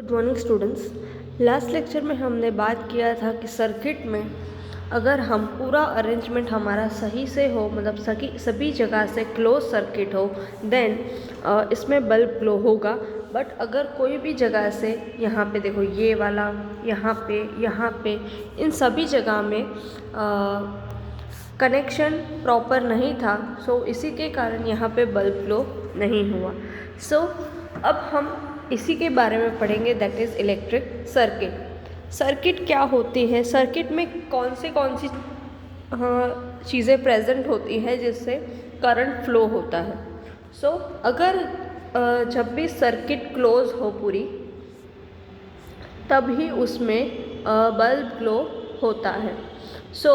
Good morning students. Last lecture में हमने बात किया था कि सर्किट में अगर हम पूरा अरेंजमेंट हमारा सही से हो, मतलब सभी जगह से क्लोज सर्किट हो, देन इसमें बल्ब ग्लो होगा। बट अगर कोई भी जगह से, यहाँ पे देखो ये वाला, यहाँ पे इन सभी जगह में कनेक्शन प्रॉपर नहीं था, सो इसी के कारण यहाँ पे बल्ब ग्लो नहीं हुआ। सो अब हम इसी के बारे में पढ़ेंगे, that is electric circuit. Circuit क्या होती है, सर्किट में कौन सी चीज़ें प्रेजेंट होती है जिससे करंट फ्लो होता है। सो अगर जब भी सर्किट क्लोज हो पूरी, तभी उसमें बल्ब ग्लो होता है। सो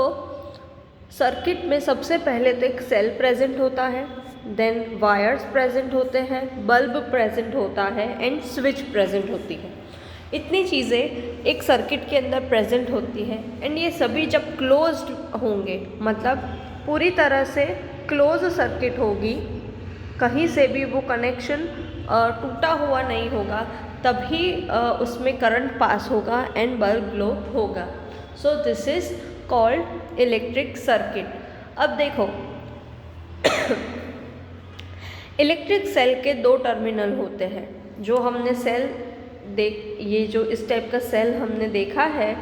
सर्किट में सबसे पहले तो एक सेल प्रेजेंट होता है, देन वायर्स प्रेजेंट होते हैं, बल्ब प्रेजेंट होता है एंड स्विच प्रेजेंट होती है। इतनी चीज़ें एक सर्किट के अंदर प्रेजेंट होती है एंड ये सभी जब क्लोज्ड होंगे, मतलब पूरी तरह से क्लोज सर्किट होगी, कहीं से भी वो कनेक्शन टूटा हुआ नहीं होगा, तभी उसमें करंट पास होगा एंड बल्ब ग्लो होगा। So this is called electric circuit. अब देखो इलेक्ट्रिक सेल के दो टर्मिनल होते हैं। जो हमने सेल ये जो इस टाइप का सेल हमने देखा है,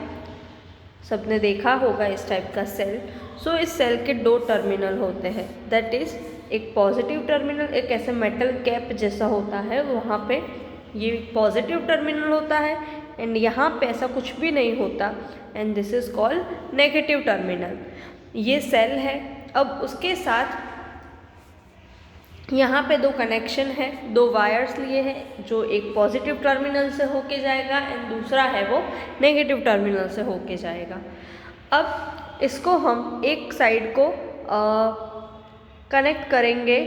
सबने देखा होगा इस टाइप का सेल। सो इस सेल के दो टर्मिनल होते हैं, दैट इज़ एक पॉजिटिव टर्मिनल, एक ऐसे मेटल कैप जैसा होता है, वहाँ पे ये पॉजिटिव टर्मिनल होता है एंड यहाँ पे ऐसा कुछ भी नहीं होता and this is called negative terminal. ये सेल है। अब उसके साथ यहाँ पे दो कनेक्शन है, दो वायर्स लिए हैं, जो एक पॉजिटिव टर्मिनल से होके जाएगा एंड दूसरा है वो नेगेटिव टर्मिनल से होके जाएगा। अब इसको हम एक साइड को कनेक्ट करेंगे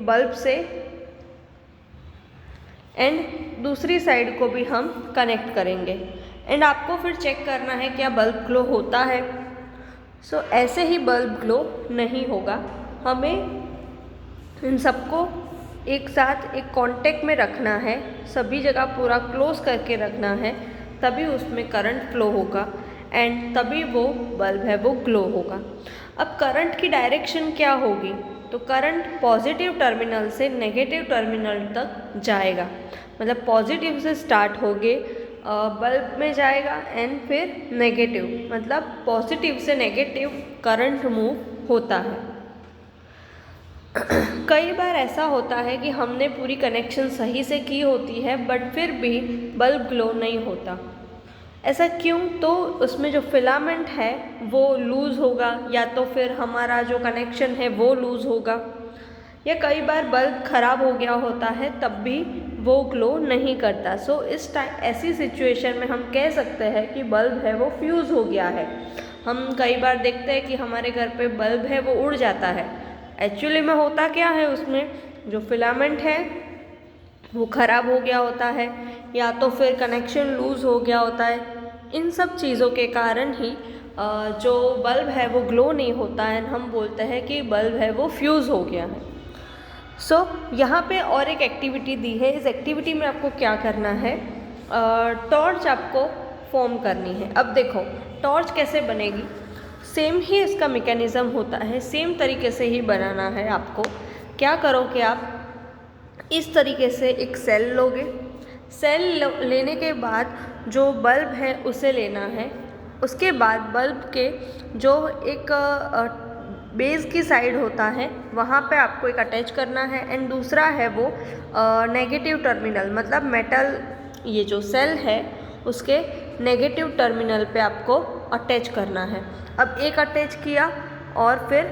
बल्ब से एंड दूसरी साइड को भी हम कनेक्ट करेंगे एंड आपको फिर चेक करना है क्या बल्ब ग्लो होता है। सो ऐसे ही बल्ब ग्लो नहीं होगा, हमें इन सबको एक साथ एक कांटेक्ट में रखना है, सभी जगह पूरा क्लोज करके रखना है, तभी उसमें करंट फ्लो होगा एंड तभी वो बल्ब है वो ग्लो होगा। अब करंट की डायरेक्शन क्या होगी, तो करंट पॉजिटिव टर्मिनल से नेगेटिव टर्मिनल तक जाएगा, मतलब पॉजिटिव से स्टार्ट होके बल्ब में जाएगा एंड फिर नेगेटिव, मतलब पॉजिटिव से नेगेटिव करंट मूव होता है। कई बार ऐसा होता है कि हमने पूरी कनेक्शन सही से की होती है बट फिर भी बल्ब ग्लो नहीं होता। ऐसा क्यों? तो उसमें जो फिलामेंट है वो लूज़ होगा, या तो फिर हमारा जो कनेक्शन है वो लूज़ होगा, या कई बार बल्ब ख़राब हो गया होता है तब भी वो ग्लो नहीं करता। सो इस टाइम ऐसी सिचुएशन में हम कह सकते हैं कि बल्ब है वो फ्यूज़ हो गया है। हम कई बार देखते हैं कि हमारे घर पे बल्ब है वो उड़ जाता है। एक्चुअली में होता क्या है, उसमें जो फिलामेंट है वो ख़राब हो गया होता है, या तो फिर कनेक्शन लूज़ हो गया होता है। इन सब चीज़ों के कारण ही जो बल्ब है वो ग्लो नहीं होता है, हम बोलते हैं कि बल्ब है वो फ्यूज़ हो गया है। सो यहाँ पे और एक एक्टिविटी दी है। इस एक्टिविटी में आपको क्या करना है, टॉर्च आपको फॉर्म करनी है। अब देखो टॉर्च कैसे बनेगी, सेम ही इसका मैकेनिज़्म होता है, सेम तरीके से ही बनाना है आपको। क्या करोगे आप, इस तरीके से एक सेल लोगे, सेल लेने के बाद जो बल्ब है उसे लेना है, उसके बाद बल्ब के जो एक बेस की साइड होता है वहाँ पे आपको एक अटैच करना है एंड दूसरा है वो नेगेटिव टर्मिनल, मतलब मेटल ये जो सेल है उसके नेगेटिव टर्मिनल पे आपको अटैच करना है। अब एक अटैच किया और फिर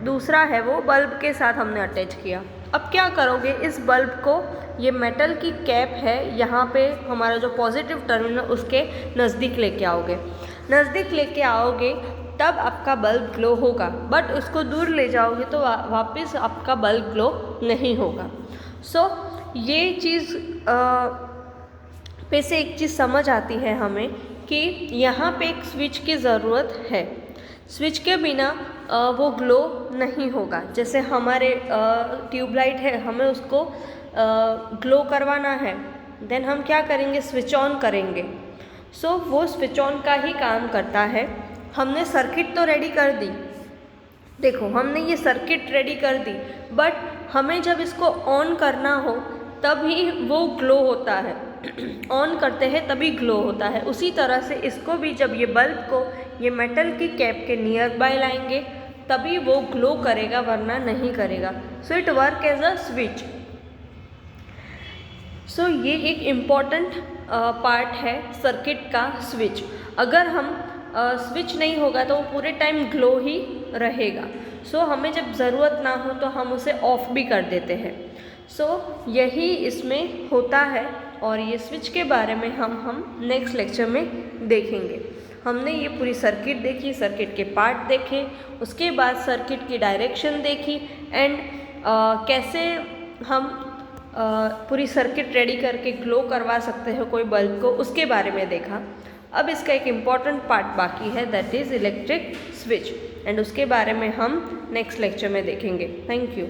दूसरा है वो बल्ब के साथ हमने अटैच किया। अब क्या करोगे, इस बल्ब को, ये मेटल की कैप है, यहाँ पे हमारा जो पॉजिटिव टर्मिनल उसके नज़दीक लेके आओगे। नज़दीक लेके आओगे तब आपका बल्ब ग्लो होगा, बट उसको दूर ले जाओगे तो वापस आपका बल्ब ग्लो नहीं होगा। सो ये चीज़ पे से एक चीज़ समझ आती है हमें कि यहाँ पे एक स्विच की ज़रूरत है, स्विच के बिना वो ग्लो नहीं होगा। जैसे हमारे ट्यूबलाइट है, हमें उसको ग्लो करवाना है देन हम क्या करेंगे, स्विच ऑन करेंगे। सो वो स्विच ऑन का ही काम करता है। हमने सर्किट तो रेडी कर दी, देखो हमने ये सर्किट रेडी कर दी, बट हमें जब इसको ऑन करना हो तभी वो ग्लो होता है। ऑन करते हैं तभी ग्लो होता है। उसी तरह से इसको भी जब ये बल्ब को ये मेटल की कैप के नियर बाय लाएंगे तभी वो ग्लो करेगा, वरना नहीं करेगा। So it work as a switch. So ये एक इम्पॉर्टेंट पार्ट है सर्किट का, स्विच। अगर हम स्विच नहीं होगा तो वो पूरे टाइम ग्लो ही रहेगा। सो हमें जब ज़रूरत ना हो तो हम उसे ऑफ भी कर देते हैं। सो यही इसमें होता है, और ये स्विच के बारे में हम नेक्स्ट लेक्चर में देखेंगे। हमने ये पूरी सर्किट देखी, सर्किट के पार्ट देखे, उसके बाद सर्किट की डायरेक्शन देखी, एंड कैसे हम पूरी सर्किट रेडी करके ग्लो करवा सकते हैं कोई बल्ब को, उसके बारे में देखा। अब इसका एक इम्पॉर्टेंट पार्ट बाकी है, that is electric switch, and उसके बारे में हम नेक्स्ट लेक्चर में देखेंगे। Thank you.